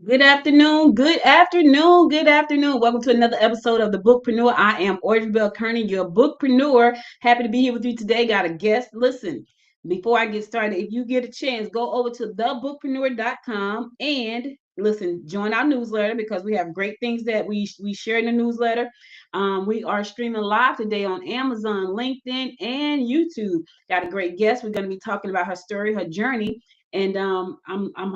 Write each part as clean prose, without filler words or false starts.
Good afternoon, good afternoon, good afternoon. Welcome to another episode of the Bookpreneur. I am Audrey Bell Kearney, your bookpreneur. Happy to be here with you today. Got a guest. Listen, before I get started, if you get a chance, go over to thebookpreneur.com and listen, join our newsletter because we have great things that we share in the newsletter. We are streaming live today on Amazon, LinkedIn, and YouTube. Got a great guest. We're going to be talking about her story, her journey, and I'm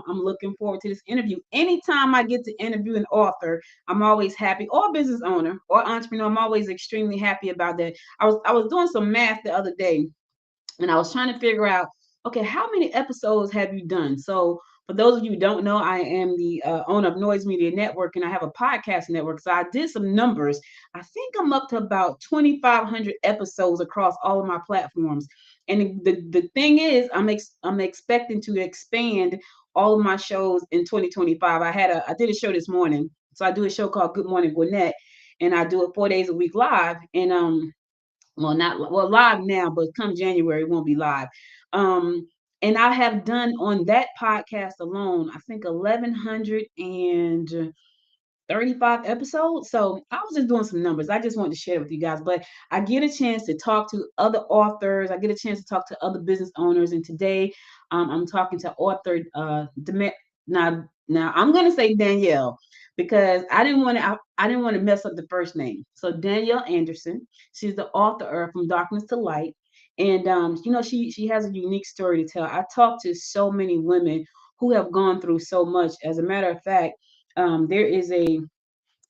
looking forward to this interview. Anytime I get to interview an author, I'm always happy, or business owner or entrepreneur. I'm always extremely happy about that. I was doing some math the other day, and I was trying to figure out, okay, how many episodes have you done? So for those of you who don't know, I am the owner of Noise Media Network, and I have a podcast network. So I did some numbers. I think I'm up to about 2,500 episodes across all of my platforms. And the thing is, I'm expecting to expand all of my shows in 2025. I did a show this morning. So I do a show called Good Morning Gwinnett, and I do it 4 days a week live. And not well live now, but come January it won't be live. Um, and I have done on that podcast alone, I think 1,135 episodes. So I was just doing some numbers. I just wanted to share it with you guys. But I get a chance to talk to other authors. I get a chance to talk to other business owners. And today, I'm talking to author now I'm gonna say Danielle because I didn't want to mess up the first name. So Danielle Anderson, she's the author of From Darkness to Light. And she has a unique story to tell. I talked to so many women who have gone through so much. As a matter of fact, there is a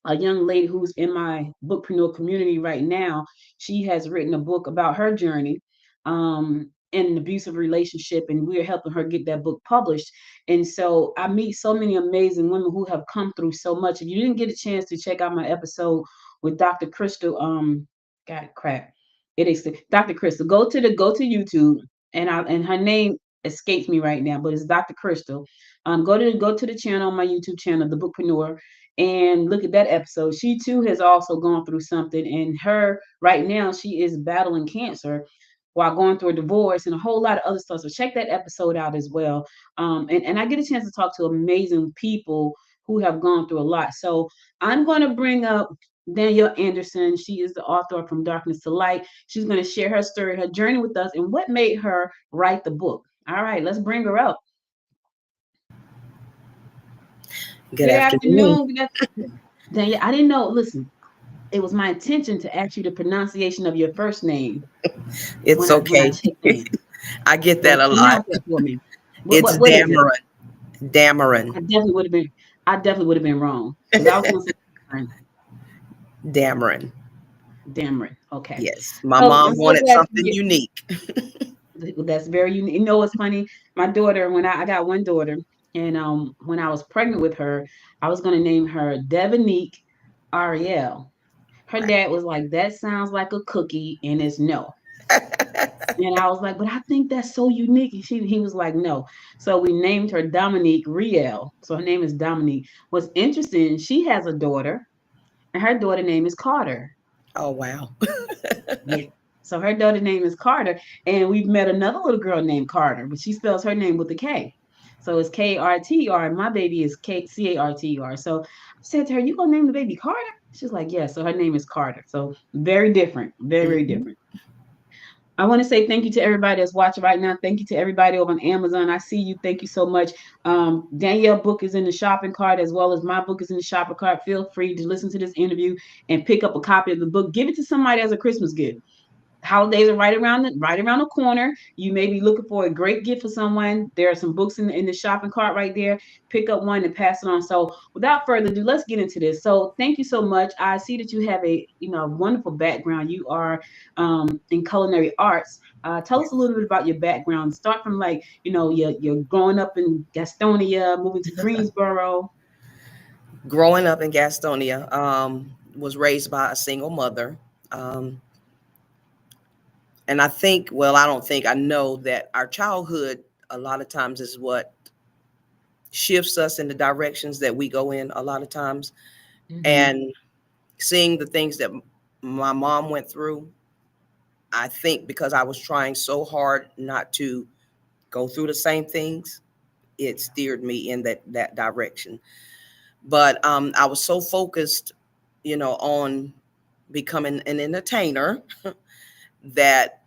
young lady who's in my bookpreneur community right now. She has written a book about her journey in an abusive relationship, and we're helping her get that book published. And so I meet so many amazing women who have come through so much. If you didn't get a chance to check out my episode with Dr. Crystal, God crap, it is Dr. Crystal. Go to YouTube, and her name escapes me right now, but it's Dr. Crystal. Go to the channel, my YouTube channel, The Bookpreneur, and look at that episode. She too has also gone through something, and her right now she is battling cancer while going through a divorce and a whole lot of other stuff. So check that episode out as well. And I get a chance to talk to amazing people who have gone through a lot. So I'm going to bring up Danielle Anderson. She is the author of From Darkness to Light. She's going to share her story, her journey with us, and what made her write the book. All right, let's bring her up. Good Good afternoon. afternoon. Danielle, I didn't know. Listen, it was my intention to ask you the pronunciation of your first name It's when I okay. checked in. I get that So a lot. pronounce that for me. It's What is it? Dameron. Dameron. I definitely would have been I definitely would have been wrong because I was going to say Dameron. Dameron. Okay. Yes. My So mom I'm so wanted glad something you unique. that's very unique. You know what's funny? My daughter, when I got one daughter, and when I was pregnant with her, I was going to name her Devonique Ariel. Her Right. dad was like, "That sounds like a cookie," and it's no. And I was like, but I think that's so unique. And he was like, no. So we named her Dominique Riel. So her name is Dominique. What's interesting, she has a daughter, and her daughter name is Carter. Oh, wow. Yeah. So her daughter name is Carter. And we've met another little girl named Carter, but she spells her name with a K. So it's Karter, and my baby is Carter. So I said to her, "You gonna name the baby Carter?" She's like, "Yeah." So her name is Carter. So very different, very, very Mhm. different. I want to say thank you to everybody that's watching right now. Thank you to everybody over on Amazon. I see you. Thank you so much. Danielle book is in the shopping cart as well as my book is in the shopping cart. Feel free to listen to this interview and pick up a copy of the book. Give it to somebody as a Christmas gift. Holidays are right around the corner. You may be looking for a great gift for someone. There are some books in the shopping cart right there. Pick up one and pass it on. So without further ado, let's get into this. So thank you so much. I see that you have a wonderful background. You are in culinary arts. Tell us a little bit about your background. Start from like you're growing up in Gastonia, moving to Greensboro. Growing up in Gastonia, was raised by a single mother. Um, and I think, well, I don't think, I know that our childhood a lot of times is what shifts us in the directions that we go in a lot of times. Mm-hmm. And seeing the things that my mom went through, I think because I was trying so hard not to go through the same things, it steered me in that direction. But I was so focused, on becoming an entertainer that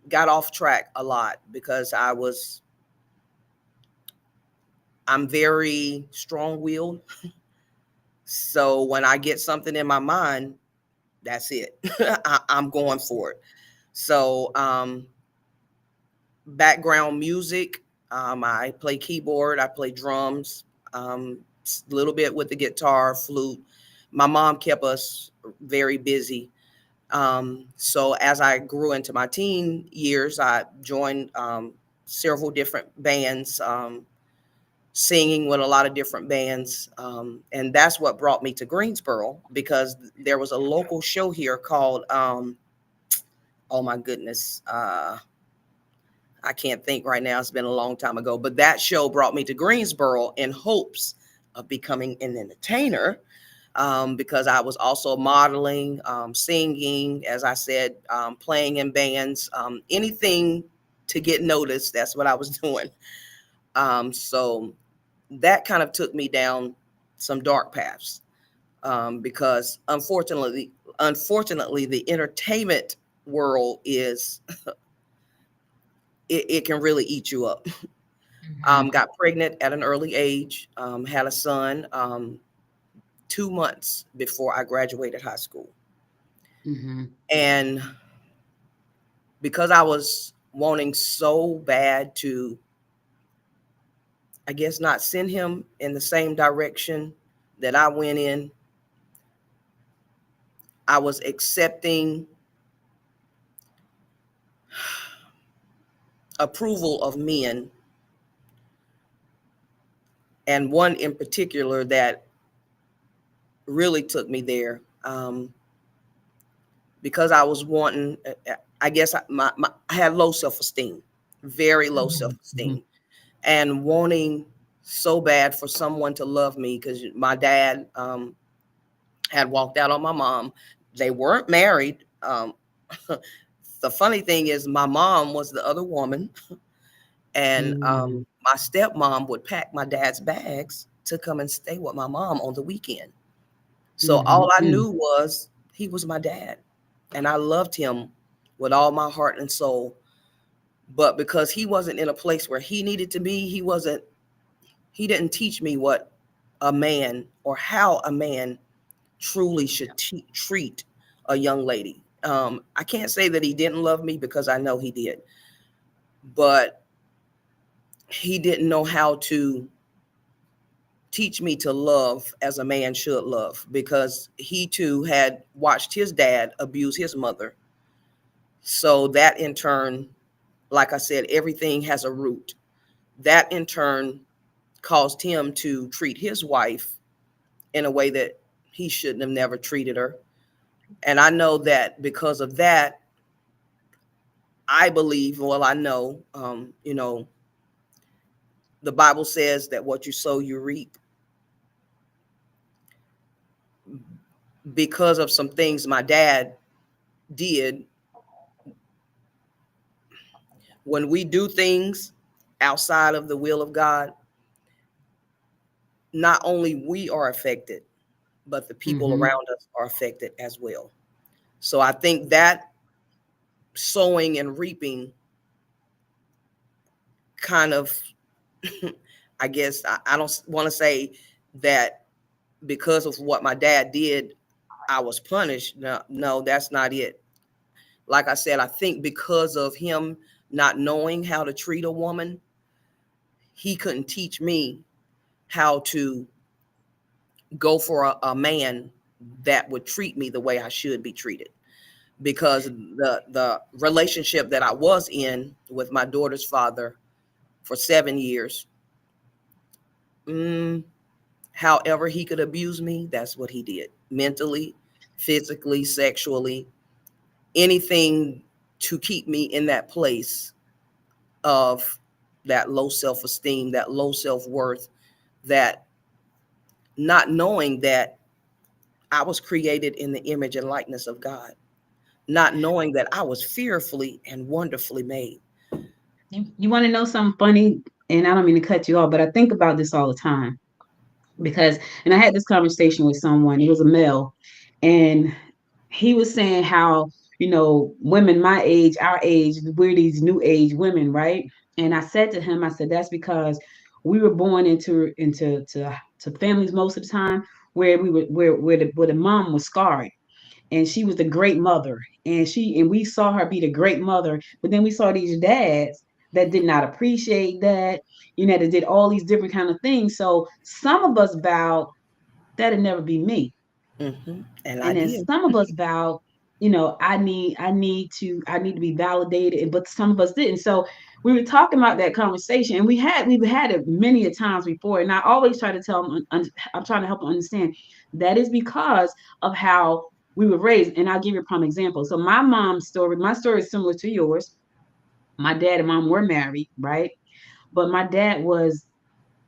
got off track a lot because I'm very strong-willed. So when I get something in my mind, that's it. I'm going for it. So background music, I play keyboard, I play drums, a little bit with the guitar, flute. My mom kept us very busy. So as I grew into my teen years, I joined several different bands, singing with a lot of different bands. And that's what brought me to Greensboro, because there was a local show here called, oh my goodness, I can't think right now. It's been a long time ago, but that show brought me to Greensboro in hopes of becoming an entertainer, because I was also modeling, singing, as I said, playing in bands, anything to get noticed. That's what I was doing. So that kind of took me down some dark paths, because unfortunately, the entertainment world it can really eat you up. Mhm. Got pregnant at an early age, had a son 2 months before I graduated high school. Mhm. And because I was wanting so bad to, I guess, not send him in the same direction that I went in, I was accepting approval of men, and one in particular that really took me there. Because I was wanting, I guess I had low self esteem, very low self Mhm. esteem, Mhm. and wanting so bad for someone to love me, because my dad had walked out on my mom. They weren't married. The funny thing is, my mom was the other woman, and Mhm. my stepmom would pack my dad's bags to come and stay with my mom on the weekend. So all Mhm. I Mhm. knew was he was my dad, and I loved him with all my heart and soul. But because he wasn't in a place where he needed to be, he didn't teach me what a man, or how a man truly should treat a young lady. I can't say that he didn't love me, because I know he did, but he didn't know how to teach me to love as a man should love, because he too had watched his dad abuse his mother. So that in turn, like I said, everything has a root. That in turn caused him to treat his wife in a way that he shouldn't have never treated her. And I know that because of that, I believe, well, I know, the Bible says that what you sow, you reap. Because of some things my dad did, when we do things outside of the will of God, not only we are affected, but the people Mhm. around us are affected as well. So I think that sowing and reaping kind of, I guess, I don't want to say that because of what my dad did, I was punished. No, no, that's not it. Like I said, I think because of him not knowing how to treat a woman, he couldn't teach me how to go for a man that would treat me the way I should be treated. Because the relationship that I was in with my daughter's father for 7 years, mm, however he could abuse me, that's what he did, mentally, physically, sexually, anything to keep me in that place of that low self-esteem, that low self-worth, that not knowing that I was created in the image and likeness of God, not knowing that I was fearfully and wonderfully made. You want to know something funny? And I don't mean to cut you off, but I think about this all the time. because, and I had this conversation with someone, it was a male, and he was saying how, women my age, our age, we're these new age women, right? And I said to him, I said, that's because we were born into families most of the time where we were where the mom was scarred, and she was the great mother, and we saw her be the great mother, but then we saw these dads that did not appreciate that, that did all these different kind of things. So some of us vowed that'd never be me, And I and then did. some of us vowed, I need to be validated, but some of us didn't. So we were talking about that conversation, and we've had it many a times before, and I always try to tell them, I'm trying to help them understand that is because of how we were raised. And I'll give you a prime example. So my story is similar to yours. My dad and mom were married, right? But my dad was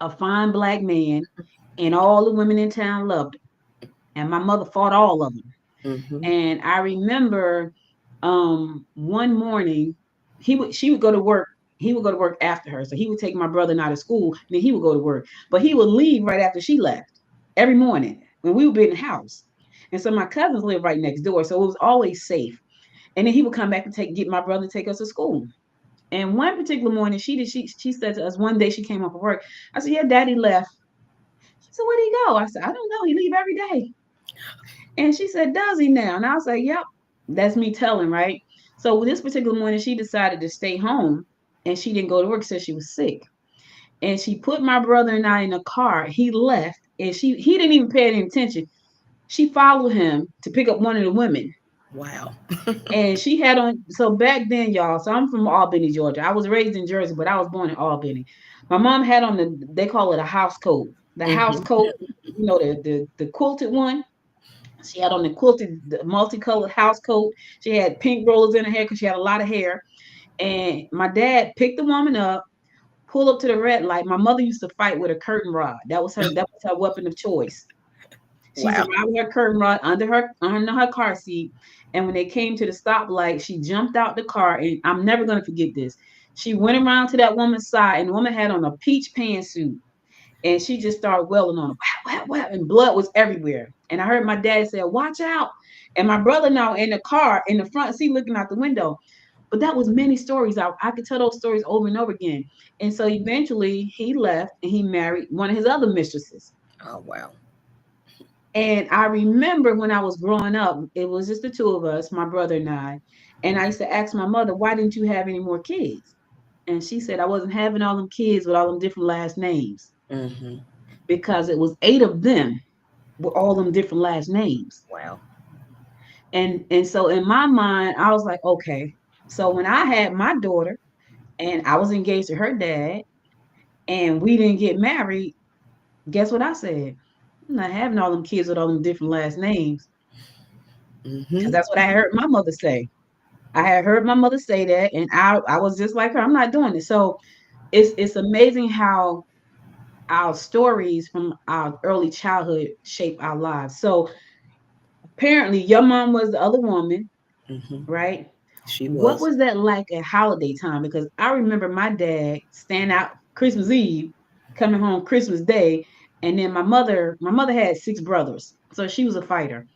a fine black man, and all the women in town loved him, and my mother fought all of them. Mm-hmm. And I remember one morning she would go to work. He would go to work after her. So he would take my brother out of school, and then he would go to work. But he would leave right after she left every morning when we would be in the house. And so my cousins lived right next door. So it was always safe. And then he would come back and get my brother and take us to school. And one particular morning, she said to us, one day she came off of work. I said, yeah, daddy left. She said, where'd he go? I said, I don't know. He leave every day. And she said, does he now? And I was like, yep, that's me telling, right? So this particular morning, she decided to stay home, and she didn't go to work, said she was sick. And she put my brother and I in a car. He left, and he didn't even pay any attention. She followed him to pick up one of the women. Wow. And she had on, so back then, y'all, so I'm from Albany, Georgia. I was raised in Jersey, but I was born in Albany. My mom had on they call it a house coat. The house Mm-hmm. coat, the quilted one. She had on the multicolored house coat. She had pink rollers in her hair because she had a lot of hair. And my dad picked the woman up, pulled up to the red light. My mother used to fight with a curtain rod. That was her weapon of choice. She used to Wow. ride with her curtain rod under her car seat. And when they came to the stoplight, she jumped out the car. And I'm never gonna forget this. She went around to that woman's side, and the woman had on a peach pantsuit, and she just started wailing on him, wow, wow, wow, and blood was everywhere. And I heard my dad say, "Watch out!" And my brother now in the car in the front seat looking out the window. But that was many stories. I could tell those stories over and over again. And so eventually he left and he married one of his other mistresses. Oh, wow. And I remember when I was growing up, it was just the two of us, my brother and I. And I used to ask my mother, why didn't you have any more kids? And she said, I wasn't having all them kids with all them different last names Mm-hmm. because it was 8 of them with all them different last names. Wow. And so in my mind, I was like, okay. So when I had my daughter and I was engaged to her dad and we didn't get married, guess what I said? I'm not having all them kids with all them different last names. Because Mm-hmm. that's what I heard my mother say. I had heard my mother say that, and I was just like her. I'm not doing it. So it's amazing how our stories from our early childhood shape our lives. So apparently, your mom was the other woman, Mm-hmm. right? She What was. was that like at holiday time? Because I remember my dad staying out Christmas Eve, coming home Christmas Day, and then my mother had 6 brothers, so she was a fighter.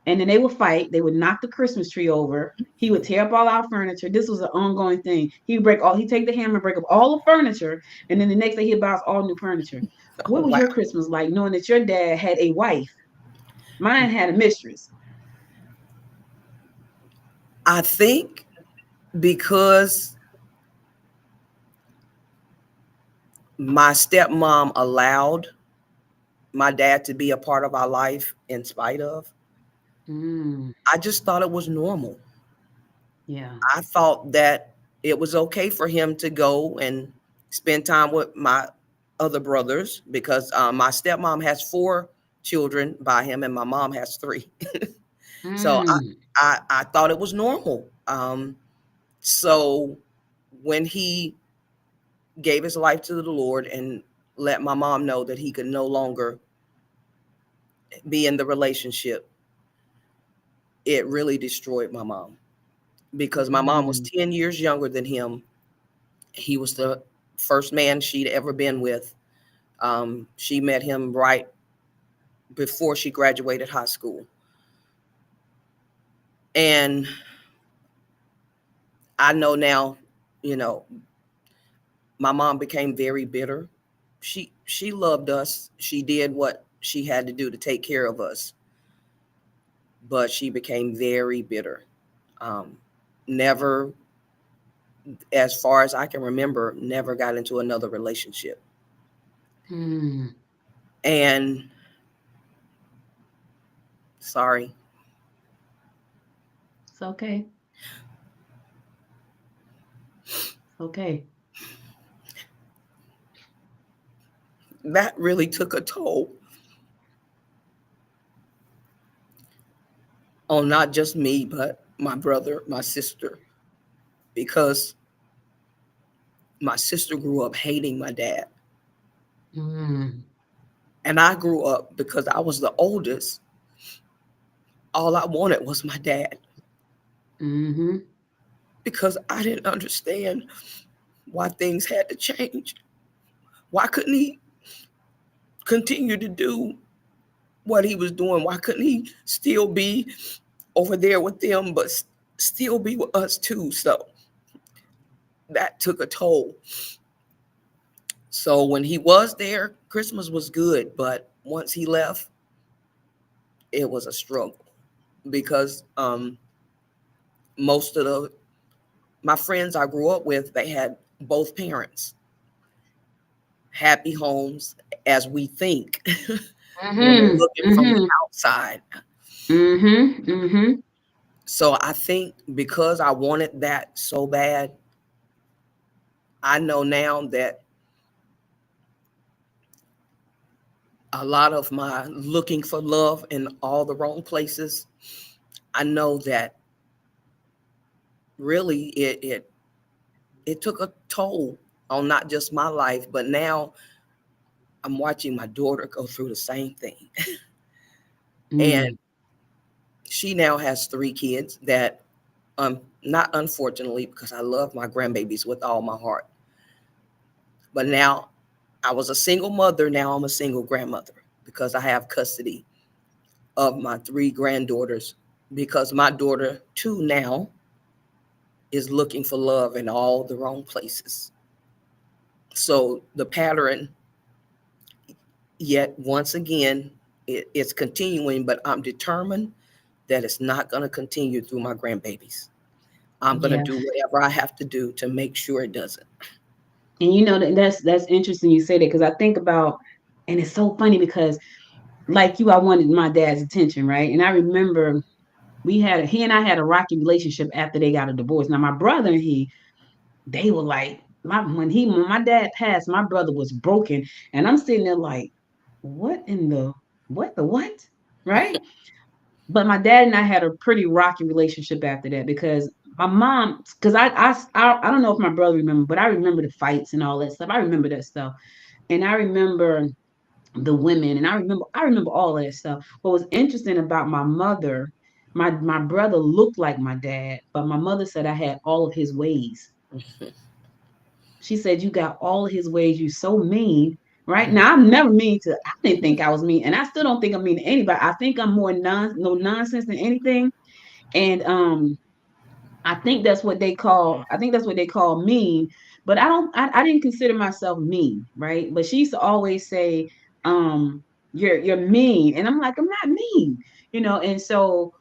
And then they would fight. They would knock the Christmas tree over. He would tear up all our furniture. This was an ongoing thing. He'd take the hammer and break up all the furniture, and then the next day he'd buy us all new furniture. Oh, What was wow. your Christmas like, knowing that your dad had a wife? Mine had a mistress. I think because my stepmom allowed my dad to be a part of our life in spite of, Mm, I just thought it was normal. yeah. I thought that it was okay for him to go and spend time with my other brothers because my stepmom has 4 children by him and my mom has 3. So Mm, I thought it was normal. So when he gave his life to the Lord and let my mom know that he could no longer be in the relationship, it really destroyed my mom because my mom was mm, 10 years younger than him. He was the first man she'd ever been with. She met him right before she graduated high school. And I know now, you know, my mom became very bitter. She loved us. She did what she had to do to take care of us, but she became very bitter. Um, Never, as far as I can remember, never got into another relationship. Mm. And sorry, It's okay. Okay. that really took a toll on not just me, but my brother, my sister, because my sister grew up hating my dad. Mm. And I grew up because I was the oldest. All I wanted was my dad Mm-hmm. because I didn't understand why things had to change. Why couldn't he continue to do what he was doing? Why couldn't he still be over there with them, but still be with us too? So that took a toll. So when he was there, Christmas was good, but once he left, it was a struggle because most of the my friends I grew up with, they had both parents, happy homes as we think when we're Mm-hmm. looking from the Mm-hmm. outside. Mm-hmm. Mm-hmm. So I think because I wanted that so bad, I know now that a lot of my looking for love in all the wrong places, I know that really it took a toll on not just my life, but now I'm watching my daughter go through the same thing. And Mm. she now has 3 kids that not unfortunately, because I love my grandbabies with all my heart. But now I was a single mother, now I'm a single grandmother because I have custody of my 3 granddaughters because my daughter too now is looking for love in all the wrong places. So the pattern, yet once again, it's continuing, but I'm determined that it's not going to continue through my grandbabies. I'm going to Yeah. do whatever I have to do to make sure it doesn't. And you know that's interesting you say that because I think about, and it's so funny because like you, I wanted my dad's attention, right? And I remember he and I had a rocky relationship after they got a divorce. Now my brother and he, they were like when my dad passed, my brother was broken, and I'm sitting there like, what in the what, right? But my dad and I had a pretty rocky relationship after that because my mom, because I don't know if my brother remember, but I remember the fights and all that stuff. I remember that stuff, and I remember the women, and I remember all of that stuff. What was interesting about my mother, my brother looked like my dad, but my mother said I had all of his ways. She said, "You got all of his ways. You so mean." Right now, I'm never mean to. I didn't think I was mean, and I still don't think I'm mean to anybody. I think I'm more no nonsense than anything, and I think that's what they call. I think that's what they call mean. But I don't. I didn't consider myself mean, right? But she used to always say, you're mean," and I'm like, I'm not mean, And so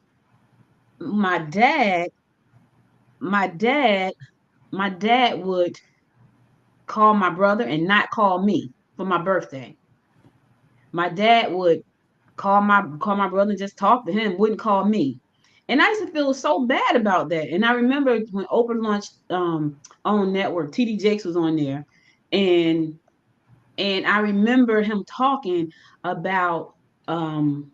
my dad, my dad, my dad would call my brother and not call me for my birthday. My dad would call my brother and just talk to him, wouldn't call me. And I used to feel so bad about that. And I remember when Open Lunch on network, TD Jakes was on there, and I remember him talking about um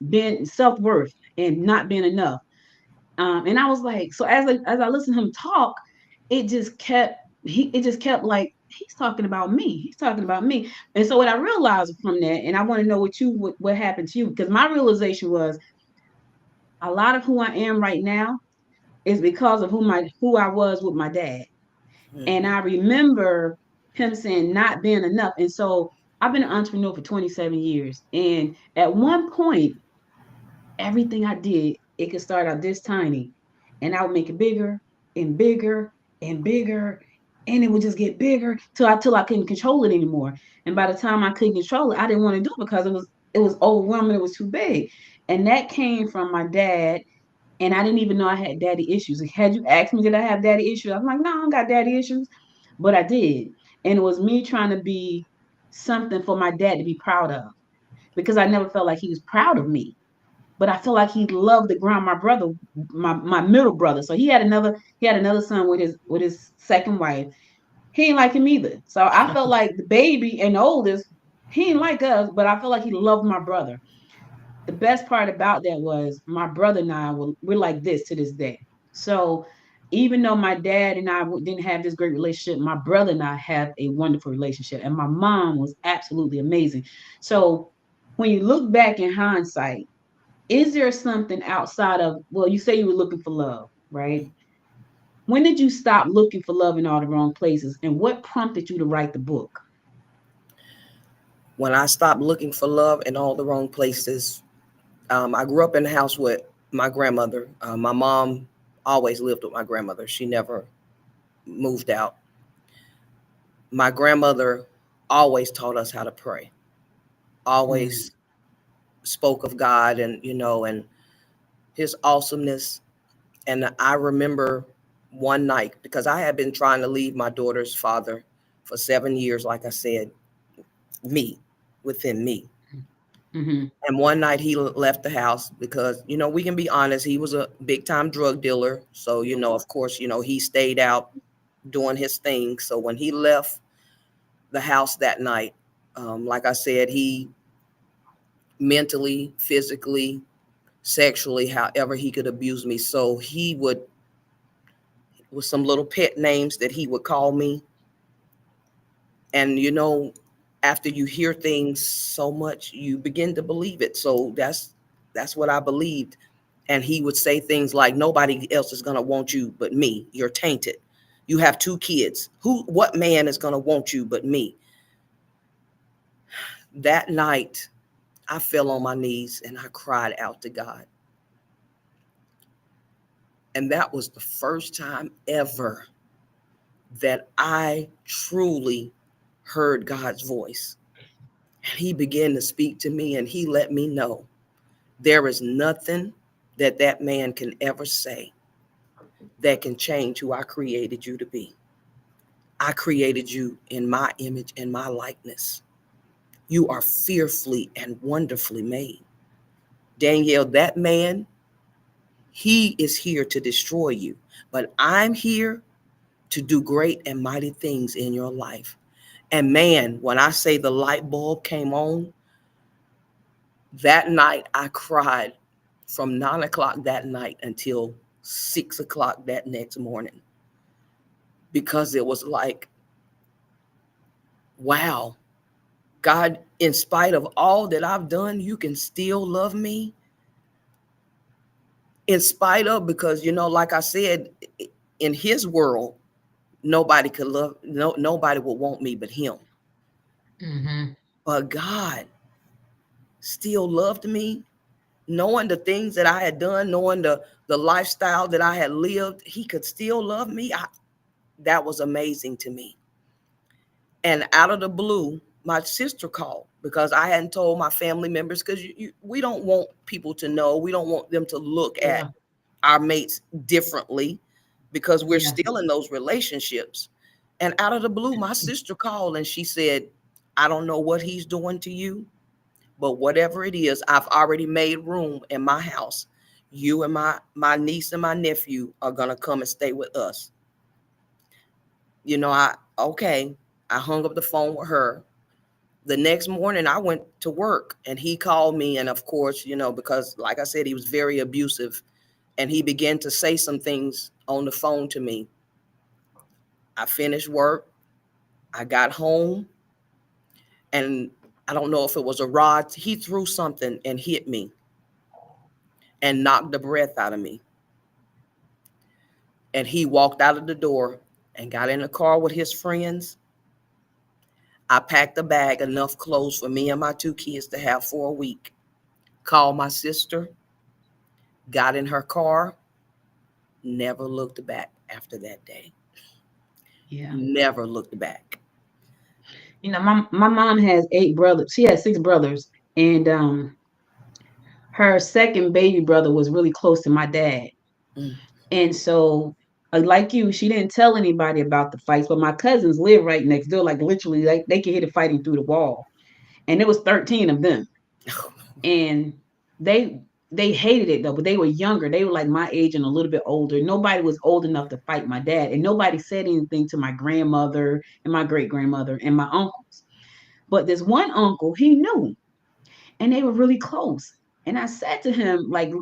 being self-worth and not being enough. And I was like, so as I listened to him talk, it just kept it just kept like he's talking about me. He's talking about me. And so what I realized from that, and I want to know what happened to you, because my realization was a lot of who I am right now is because of who I was with my dad. And Mhm. I remember him saying not being enough. And so I've been an entrepreneur for 27 years. And at one point, everything I did, it could start out this tiny. And I would make it bigger and bigger and bigger. And it would just get bigger till I couldn't control it anymore. And by the time I couldn't control it, I didn't want to do it because it was overwhelming, it was too big. And that came from my dad. And I didn't even know I had daddy issues. Like, had you asked me, did I have daddy issues? I'm like, no, I don't got daddy issues. But I did. And it was me trying to be something for my dad to be proud of because I never felt like he was proud of me. But I feel like he loved the ground my brother, my middle brother. So he had another son with his second wife. He ain't like him either. So I felt like the baby and the oldest, he ain't like us, but I feel like he loved my brother. The best part about that was my brother and we're like this to this day. So even though my dad and I didn't have this great relationship, my brother and I have a wonderful relationship, and my mom was absolutely amazing. So when you look back in hindsight, is there something outside of, well, you say you were looking for love, right? When did you stop looking for love in all the wrong places, and what prompted you to write the book? When I stopped looking for love in all the wrong places, I grew up in the house with my grandmother. My mom always lived with my grandmother. She never moved out. My grandmother always taught us how to pray, Mm, always spoke of God and, and his awesomeness. And I remember one night, because I had been trying to leave my daughter's father for 7 years, like I said, me, within me. mm-hmm. And one night he left the house because, we can be honest, he was a big time drug dealer. So, of course, he stayed out doing his thing. So when he left the house that night, like I said, he mentally, physically, sexually, however he could abuse me. So he would, with some little pet names that he would call me. And, after you hear things so much, you begin to believe it. So that's what I believed. And he would say things like, nobody else is going to want you but me. You're tainted. You have 2 kids. What man is going to want you but me? That night, I fell on my knees and I cried out to God. And that was the first time ever that I truly heard God's voice. And he began to speak to me and he let me know there is nothing that man can ever say that can change who I created you to be. I created you in my image and my likeness. You are fearfully and wonderfully made. Danielle, that man, he is here to destroy you, but I'm here to do great and mighty things in your life. And man, when I say the light bulb came on, that night I cried from 9 o'clock that night until 6 o'clock that next morning because it was like, wow, God, in spite of all that I've done, you can still love me. In spite of, because, like I said, in his world, nobody could love, nobody would want me but him. Mm-hmm. But God still loved me, knowing the things that I had done, knowing the lifestyle that I had lived, he could still love me. That was amazing to me. And out of the blue, my sister called because I hadn't told my family members, because we don't want people to know. We don't want them to look at Yeah, our mates differently because we're yeah. still in those relationships. And out of the blue, my sister called and she said, I don't know what he's doing to you, but whatever it is, I've already made room in my house. You and my niece and my nephew are gonna come and stay with us. Okay. I hung up the phone with her. The next morning I went to work and he called me. And of course, because like I said, he was very abusive and he began to say some things on the phone to me. I finished work. I got home and I don't know if it was a rod. He threw something and hit me and knocked the breath out of me. And he walked out of the door and got in the car with his friends. I packed a bag, enough clothes for me and my two kids to have for a week. Called my sister, got in her car, never looked back after that day. Yeah. Never looked back. My mom has 8 brothers. She has 6 brothers, and her second baby brother was really close to my dad. Mm. And so, like you, she didn't tell anybody about the fights, but my cousins live right next door, like literally, like they could hear the fighting through the wall. And there was 13 of them, and they they hated it though, but they were younger. They were like my age and a little bit older. Nobody was old enough to fight my dad, and nobody said anything to my grandmother and my great grandmother and my uncles. But this one uncle, he knew, and they were really close. And I said to him, like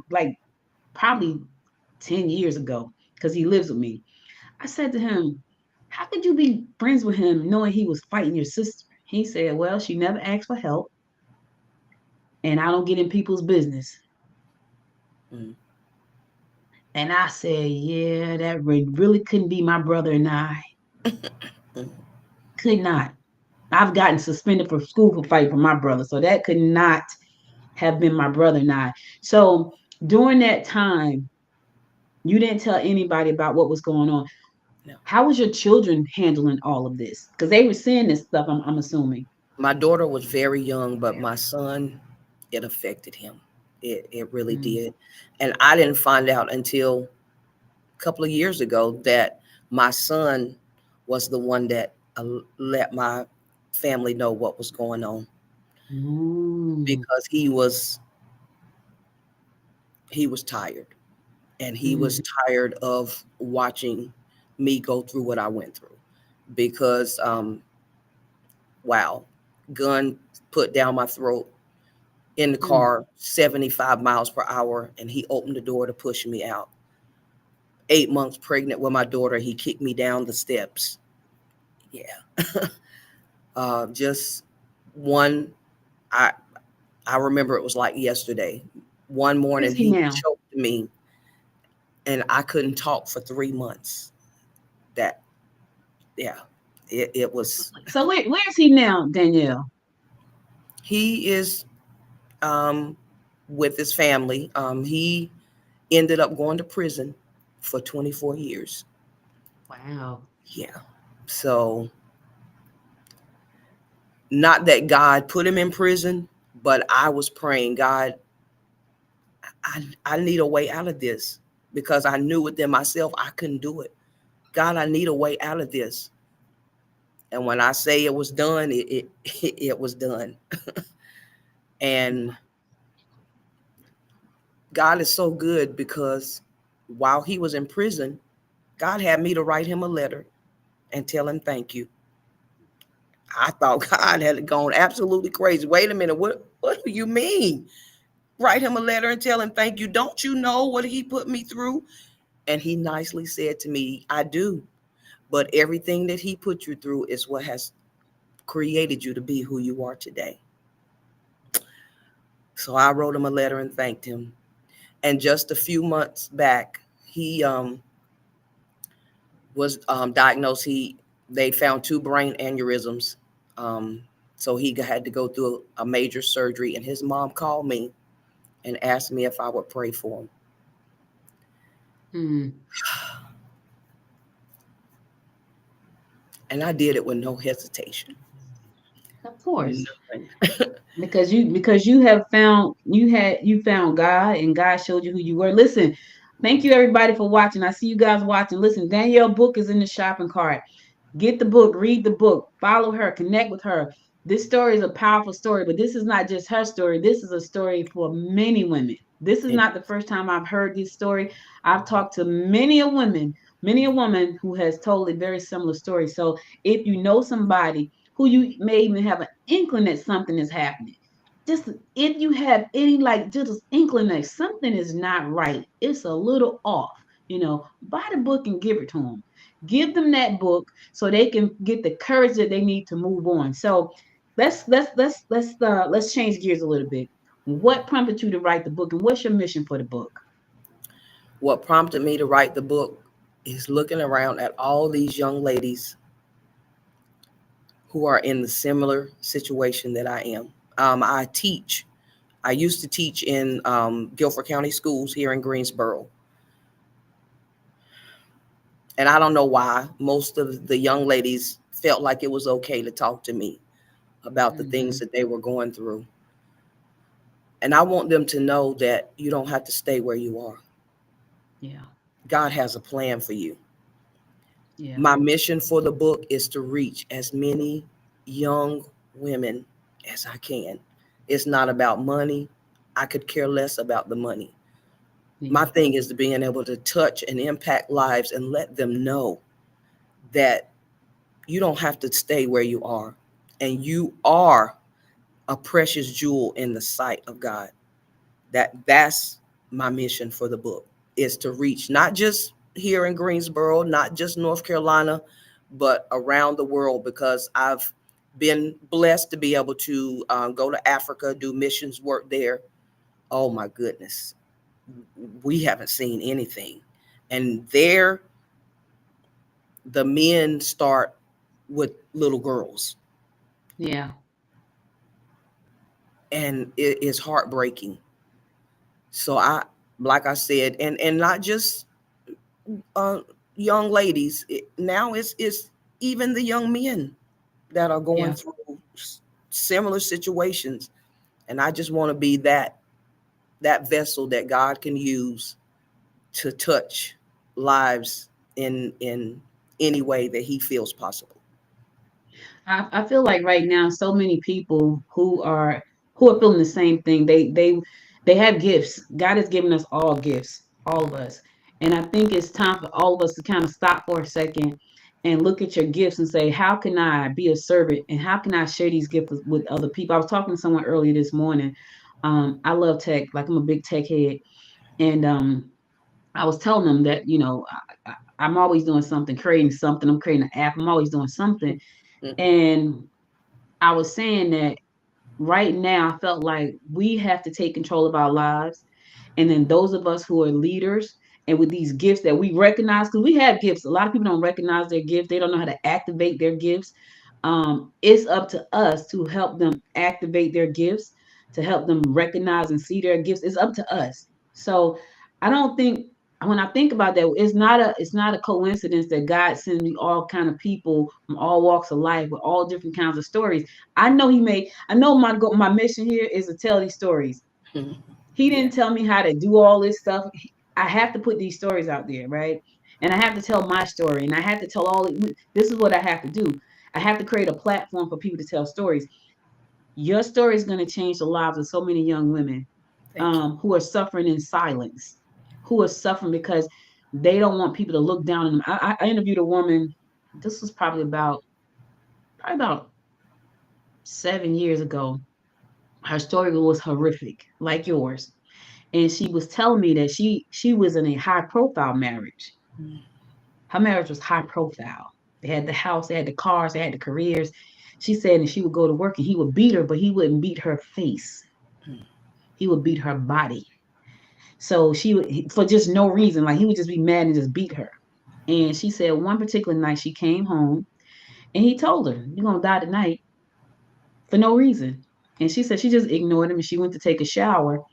probably 10 years ago, because he lives with me. I said to him, how could you be friends with him knowing he was fighting your sister? He said, well, she never asked for help, and I don't get in people's business. Mm. And I said, yeah, that really couldn't be my brother and I. Mm. Could not. I've gotten suspended for school for fighting for my brother. So that could not have been my brother and I. So during that time, you didn't tell anybody about what was going on. No. How was your children handling all of this? Because they were seeing this stuff, I'm assuming. My daughter was very young, but my son, it affected him. It really Mm, did. And I didn't find out until a couple of years ago that my son was the one that let my family know what was going on, mm, because he was tired, and he was mm, tired of watching me go through what I went through, because wow, gun put down my throat in the mm. car 75 miles per hour, and he opened the door to push me out. 8 months pregnant with my daughter, he kicked me down the steps. Yeah. Just one, I I remember it was like yesterday. One Where is morning he he now? choked me, and I couldn't talk for 3 months. That, yeah, it was. So where is he now, Danielle? He is with his family. He ended up going to prison for 24 years. Wow. Yeah. So, not that God put him in prison, but I was praying, God, I need a way out of this, because I knew within myself I couldn't do it. God, I need a way out of this. And when I say it was done, it was done. And God is so good, because while he was in prison, God had me to write him a letter and tell him thank you. I thought God had gone absolutely crazy. Wait a minute, what do you mean? Write him a letter and tell him thank you. Don't you know what he put me through? And he nicely said to me, I do. But everything that he put you through is what has created you to be who you are today. So I wrote him a letter and thanked him. And just a few months back, he was diagnosed. They found 2 brain aneurysms. Um, so he had to go through a major surgery. And his mom called me and asked me if I would pray for him. Mm, And I did it with no hesitation. of course. None. Because you have found you found God, and God showed you who you were. Listen, thank you everybody for watching. I see you guys watching. Listen, Danielle book is in the shopping cart. Get the book, read the book, follow her, connect with her. This story is a powerful story, but this is not just her story. This is a story for many women. This is not the first time I've heard this story. I've talked to many a woman who has told a very similar story. So if you know somebody who you may even have an inkling that something is happening, just if you have any like just inkling that something is not right, it's a little off, buy the book and give it to them. Give them that book so they can get the courage that they need to move on. So let's change gears a little bit. What prompted you to write the book, and what's your mission for the book? What prompted me to write the book is looking around at all these young ladies who are in the similar situation that I am. I teach. I used to teach in Guilford County schools here in Greensboro. And I don't know why most of the young ladies felt like it was okay to talk to me about the things Hmm. that they were going through. And I want them to know that you don't have to stay where you are. Yeah. God has a plan for you. Yeah. My mission for the book is to reach as many young women as I can. It's not about money. I could care less about the money. My Yeah. thing is to being able to touch and impact lives and let them know that you don't have to stay where you are. And you are a precious jewel in the sight of God. That's my mission for the book, is to reach not just here in Greensboro, not just North Carolina, but around the world, because I've been blessed to be able to go to Africa, do missions work there. Oh my goodness, we haven't seen anything. And there, the men start with little girls, Yeah. and it is heartbreaking. So I, like I said, and not just uh, young ladies. Now it's even the young men that are going Yeah. through similar situations, and I just want to be that vessel that God can use to touch lives in any way that He feels possible. I feel like right now so many people who are feeling the same thing. They have gifts. God has given us all gifts, all of us. And I think it's time for all of us to kind of stop for a second and look at your gifts and say, how can I be a servant and how can I share these gifts with other people? I was talking to someone earlier this morning. I love tech, like I'm a big tech head. And I was telling them that, I'm always doing something, creating something. I'm creating an app. I'm always doing something. Mhm. And I was saying that right now, I felt like we have to take control of our lives. And then those of us who are leaders and with these gifts that we recognize, because we have gifts, a lot of people don't recognize their gifts, they don't know how to activate their gifts. It's up to us to help them activate their gifts, to help them recognize and see their gifts. It's up to us. So I don't think when I think about that, it's not a coincidence that God sends me all kind of people from all walks of life with all different kinds of stories. I know my mission here is to tell these stories. Mhm. He Yeah, didn't tell me how to do all this stuff. I have to put these stories out there, right? And I have to tell my story, and I have to tell this is what I have to do. I have to create a platform for people to tell stories. Your story is going to change the lives of so many young women thank you. who are suffering in silence, who are suffering because they don't want people to look down on them. I interviewed a woman. This was probably about 7 years ago. Her story was horrific, like yours, and she was telling me that she was in a high profile marriage. Mm, Her marriage was high profile. They had the house, they had the cars, they had the careers. She said, and she would go to work and he would beat her, but he wouldn't beat her face. mm, He would beat her body. So she would, for just no reason, like he would just be mad and just beat her. And she said one particular night she came home and he told her, "You're gonna die tonight," for no reason. And she said she just ignored him and she went to take a shower.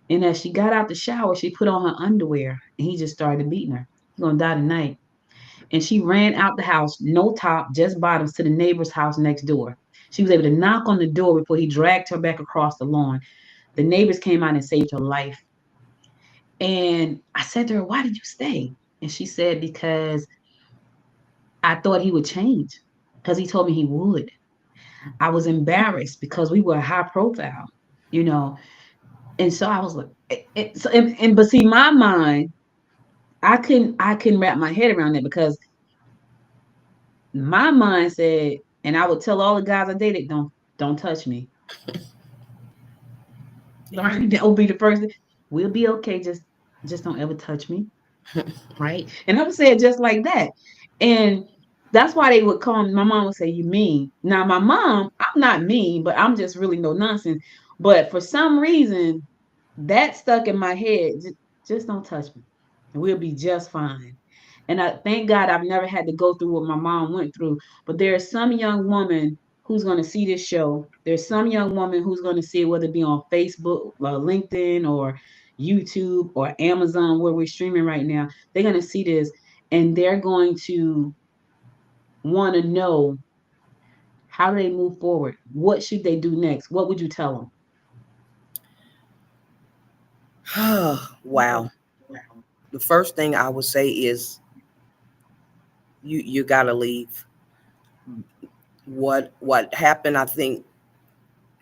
And as she got out the shower, she put on her underwear and he just started beating her. "You're gonna die tonight." And she ran out the house, no top, just bottoms, to the neighbor's house next door. She was able to knock on the door before he dragged her back across the lawn. The neighbors came out and saved her life. And I said to her, "Why did you stay?" And she said, "Because I thought he would change, because he told me he would. I was embarrassed because we were high profile, you know." And so I was like, but see, my mind, I couldn't wrap my head around that because my mind said, and I would tell all the guys I dated, don't touch me. yeah. That would be the first thing. We'll be okay. Just don't ever touch me. Right. And I would say it just like that. And that's why they would call me, my mom would say, "You mean." Now my mom, I'm not mean, but I'm just really no nonsense. But for some reason, that stuck in my head. Just don't touch me. And we'll be just fine. And I thank God I've never had to go through what my mom went through. But there's some young woman who's going to see this show. There's some young woman who's going to see it, whether it be on Facebook, LinkedIn, or YouTube, or Amazon, where we're streaming right now. They're going to see this, and they're going to want to know, how do they move forward? What should they do next? What would you tell Wow. The first thing I would say is you got to leave. What happened, I think,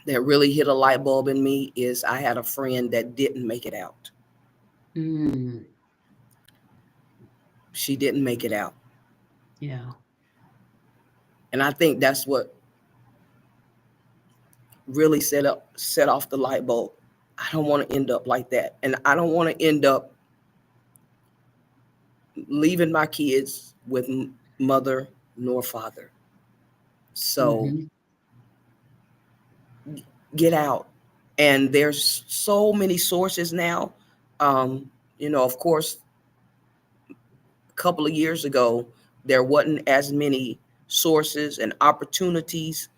that really hit a light bulb in me is I had a friend that didn't make it out. them? She didn't make it out. Yeah. And I think that's what really set off the light bulb. I don't want to end up like that. And I don't want to end up leaving my kids with mother nor father. So Mm-hmm. get out. And there's so many sources now. Um, of course, a couple of years ago, there wasn't as many sources and opportunities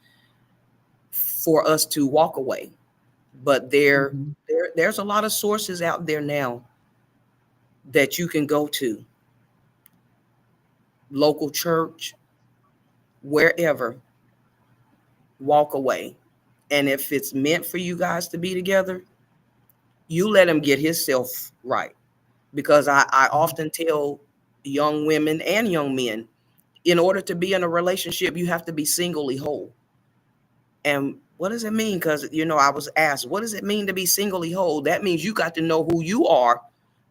for us to walk away. But Mm-hmm. there's a lot of sources out there now that you can go to, local church, wherever, walk away. And if it's meant for you guys to be together, you let him get himself right. Because I often tell young women and young men, in order to be in a relationship, you have to be singly whole. And what does it mean? Because, I was asked, what does it mean to be singly whole? That means you got to know who you are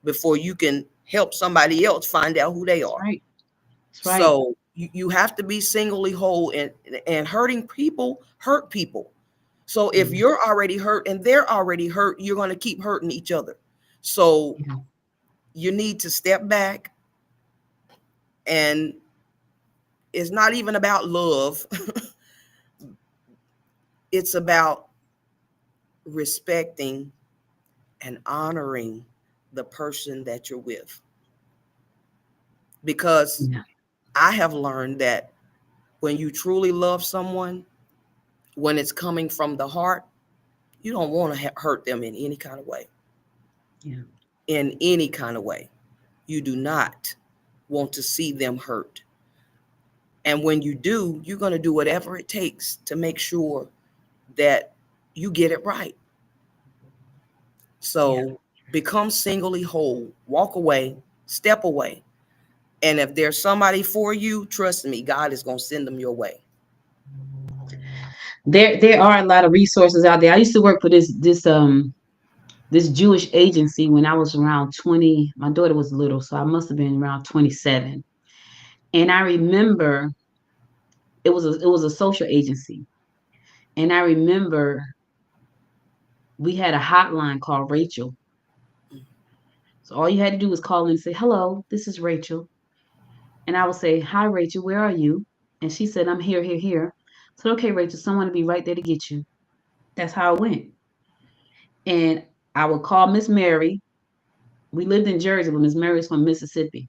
before you can help somebody else find out who they That's are. right. That's right. So you have to be singly whole, and hurting people hurt people. So if Mm-hmm. you're already hurt and they're already hurt, you're going to keep hurting each other. So Yeah. you need to step back, and it's not even about love. It's about respecting and honoring the person that you're with. Because Yeah. I have learned that when you truly love someone, when it's coming from the heart, you don't want to hurt them in any kind of way. Yeah. In any kind of way. You do not want to see them hurt. And when you do, you're going to do whatever it takes to make sure that you get it right. Yeah. So become singly whole, walk away, step away. And if there's somebody for you, trust me, God is going to send them your way. There are a lot of resources out there. I used to work for this Jewish agency when I was around 20. My daughter was little, so I must have been around 27. And I remember it was a social agency. And I remember we had a hotline called Rachel. So all you had to do was call in and say, "Hello, this is Rachel." And I would say, "Hi, Rachel, where are you?" And she said, "I'm here, here, here." I said, "Okay, Rachel, someone will be right there to get you." That's how it went. And I would call Miss Mary. We lived in Jersey, but Miss Mary was from Mississippi.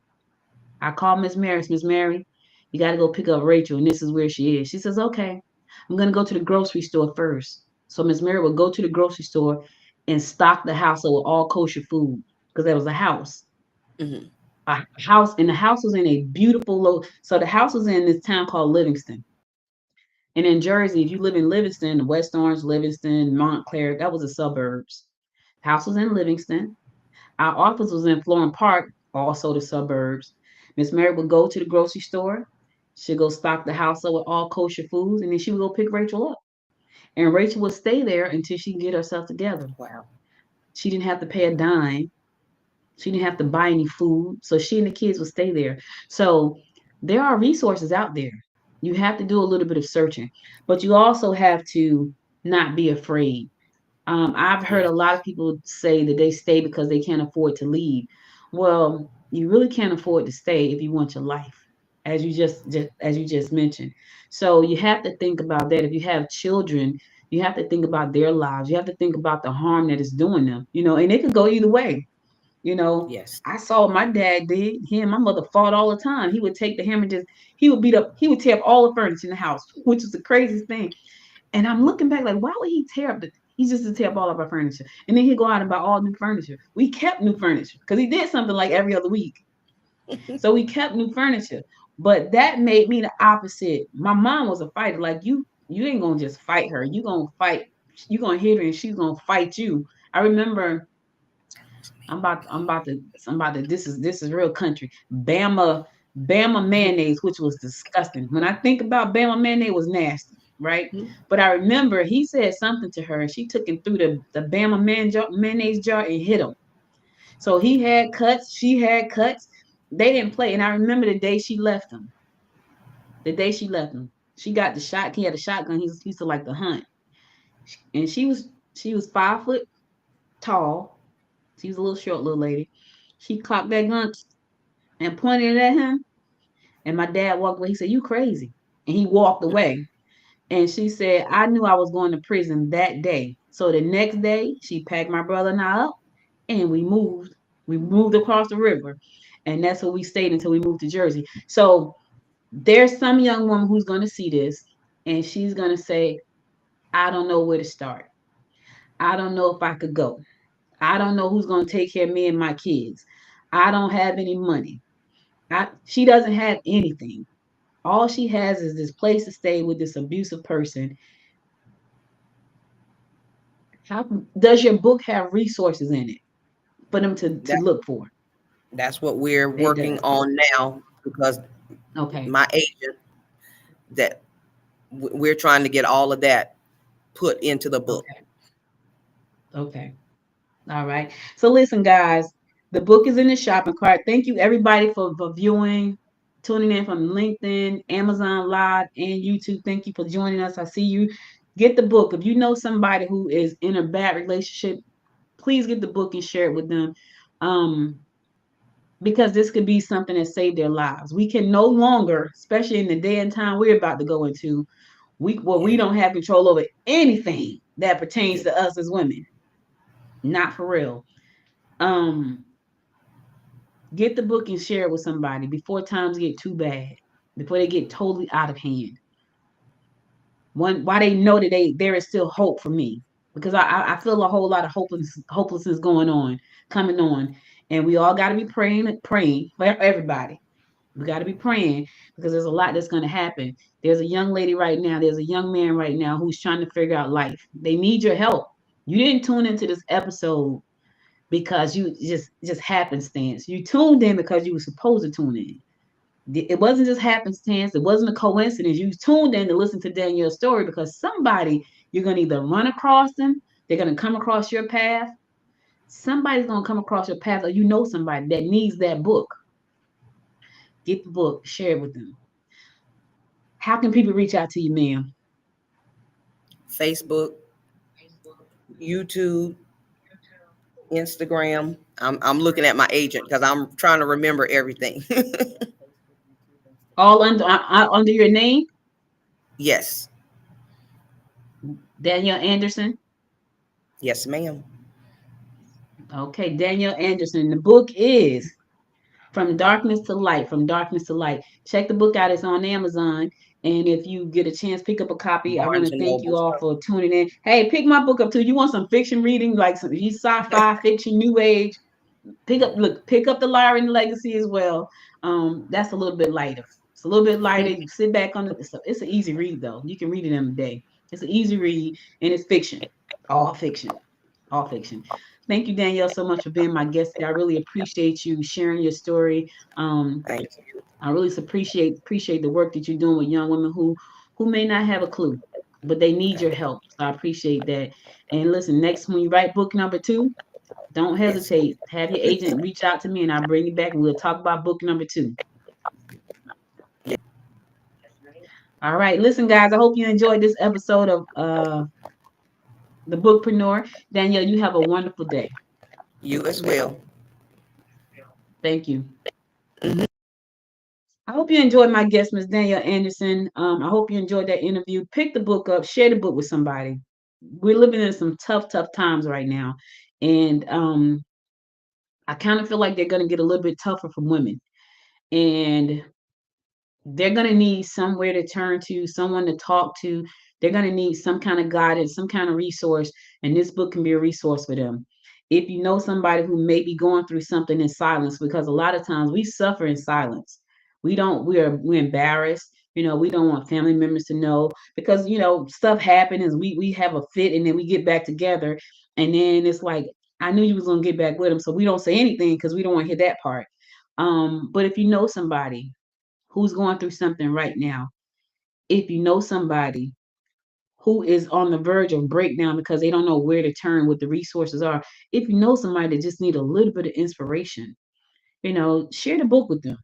I called Miss Mary. Miss Mary, you got to go pick up Rachel, and this is where she is. She says, "Okay, I'm going to go to the grocery store first." So Miss Mary would go to the grocery store and stock the house with all kosher food because there was a house. Mm-hmm. And the house was in a beautiful so the house was in this town called Livingston. And in Jersey, if you live in Livingston, West Orange, Livingston, Montclair, that was the suburbs. House was in Livingston. Our office was in Florham Park, also the suburbs. Miss Mary would go to the grocery store. She'd go stock the house up with all kosher foods, and then she would go pick Rachel up. And Rachel would stay there until she can get herself together. Wow. She didn't have to pay a dime. She didn't have to buy any food. So she and the kids would stay there. So there are resources out there. You have to do a little bit of searching, but you also have to not be afraid. I've heard Yeah. a lot of people say that they stay because they can't afford to leave. Well, you really can't afford to stay if you want your life, as you just mentioned. So you have to think about that. If you have children, you have to think about their lives. You have to think about the harm that it's doing them. And it could go either way. You know, Yes. I saw what my dad did. He and my mother fought all the time. He would take the hammer, just he would beat up, he would tear up all the furniture in the house, which was the craziest thing. And I'm looking back like, why would he tear up the? He just to tear up all of our furniture, and then he'd go out and buy all new furniture. We kept new furniture because he did something like every other week. So we kept new furniture. But that made me the opposite. My mom was a fighter. Like you ain't gonna just fight her. You gonna fight. You gonna hit her, and she's gonna fight you. I remember I'm about to this is real country. Bama mayonnaise, which was disgusting. When I think about Bama mayonnaise, it was nasty, right? But I remember he said something to her, and she took him through the mayonnaise jar and hit him. So he had cuts, she had cuts. They didn't play. And I remember the day she left him. The day she left him. She got the shot. He had a shotgun. He used to like to hunt. And she was 5 foot tall. She was a little short little lady. She cocked that gun and pointed it at him. And my dad walked away. He said, "You crazy." And he walked away. And she said, "I knew I was going to prison that day." So the next day, she packed my brother and I up and we moved. We moved across the river. And that's where we stayed until we moved to Jersey. So there's some young woman who's going to see this and she's going to say, "I don't know where to start. I don't know if I could go. I don't know who's going to take care of me and my kids. I don't have any money." She doesn't have anything. All she has is this place to stay with this abusive person. How does your book have resources in it for them to That look for? that's what we're It working does. on now because Okay. my agent that we're trying to get all of that put into the book. Okay. Okay. All right. So listen, guys, the book is in the shopping cart. Thank you everybody for viewing, tuning in from LinkedIn, Amazon Live, and YouTube. Thank you for joining us. I see you. Get the book. If you know somebody who is in a bad relationship, please get the book and share it with them. Um, because this could be something that saved their lives. We can no longer, especially in the day and time we're about to go into, we Yeah. don't have control over anything that pertains Yeah. to us as women. Not for real. Um, get the book and share it with somebody before times get too bad, before they get totally out of hand. Why they know that there is still hope for me, because I feel a whole lot of hopelessness going on, coming on, and we all got to be praying for everybody. We got to be praying because there's a lot that's going to happen. There's a young lady right now. There's a young man right now who's trying to figure out life. They need your help. You didn't tune into this episode because you just happenstance. You tuned in because you were supposed to tune in. It wasn't just happenstance. It wasn't a coincidence. You tuned in to listen to Danielle's story because somebody, you're going to either run across them, they're going to come across your path. Somebody's going to come across your path, or you know somebody that needs that book. Get the book, share it with them. How can people reach out to you, ma'am? Facebook, YouTube, Instagram. I'm looking at my agent because I'm trying to remember everything. All under your name, Yes. Danielle Anderson. Yes, ma'am. Okay, Danielle Anderson. The book is From Darkness to Light. From Darkness to Light. Check the book out. It's on Amazon. And if you get a chance, pick up a copy. I want Barnes to and thank Noble you all stuff. for tuning in. Hey, pick my book up too. You want some fiction reading, like some sci-fi fiction, new age? Pick up the Lyra and the Legacy as well. That's a little bit lighter. It's a little bit lighter. You sit back on it. It's an easy read though. You can read it in a day. It's an easy read and it's fiction. All fiction. All fiction. Thank you, Danielle, so much for being my guest today. I really appreciate you sharing your story. Um, Thank you. I really appreciate the work that you're doing with young women who may not have a clue, but they need your help. So I appreciate that. And listen, next when you write book number 2, don't Yes. hesitate. Have your agent reach out to me and I'll bring you back and we'll talk about book number 2. All right. Listen, guys, I hope you enjoyed this episode of the Bookpreneur. Danielle, you have a wonderful day. You as well. Thank you. I hope you enjoyed my guest, Miss Danielle Anderson. I hope you enjoyed that interview. Pick the book up, share the book with somebody. We're living in some tough times right now. And I kind of feel like they're going to get a little bit tougher for women. And they're going to need somewhere to turn to, someone to talk to. They're going to need some kind of guidance, some kind of resource, and this book can be a resource for them. If you know somebody who may be going through something in silence, because a lot of times we suffer in silence. We're embarrassed. We don't want family members to know because stuff happens and we have a fit and then we get back together and then it's like I knew you was gonna get back with him, so we don't say anything because we don't want to hear that part. But if you know somebody who's going through something right now, if you know somebody who is on the verge of breakdown because they don't know where to turn, what the resources are, if you know somebody that just need a little bit of inspiration, share the book with them.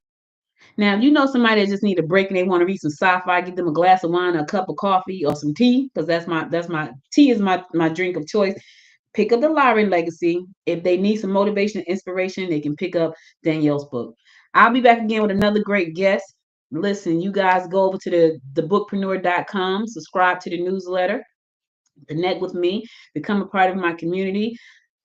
Now, if you know somebody that just need a break and they want to read some sci-fi, get them a glass of wine, a cup of coffee, or some tea, because that's my tea is my drink of choice. Pick up the Lyran Legacy. If they need some motivation and inspiration, they can pick up Danielle's book. I'll be back again with another great guest. Listen, you guys go over to thebookpreneur.com, subscribe to the newsletter, connect with me, become a part of my community.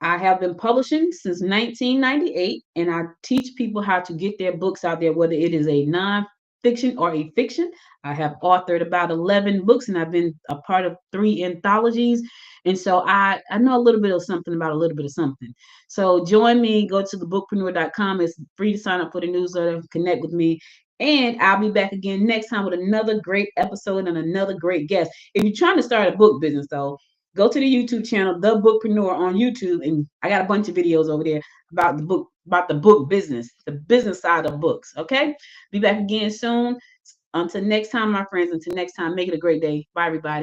I have been publishing since 1998, and I teach people how to get their books out there, whether it is a non-fiction or a fiction. I have authored about 11 books, and I've been a part of 3 anthologies. And so I know a little bit of something about a little bit of something. So join me, go to thebookpreneur.com. It's free to sign up for the newsletter, connect with me. And I'll be back again next time with another great episode and another great guest. If you're trying to start a book business, though, go to the YouTube channel, The Bookpreneur on YouTube, and I got a bunch of videos over there about the book business, the business side of books. Okay, be back again soon. Until next time, my friends. Until next time, make it a great day. Bye, everybody.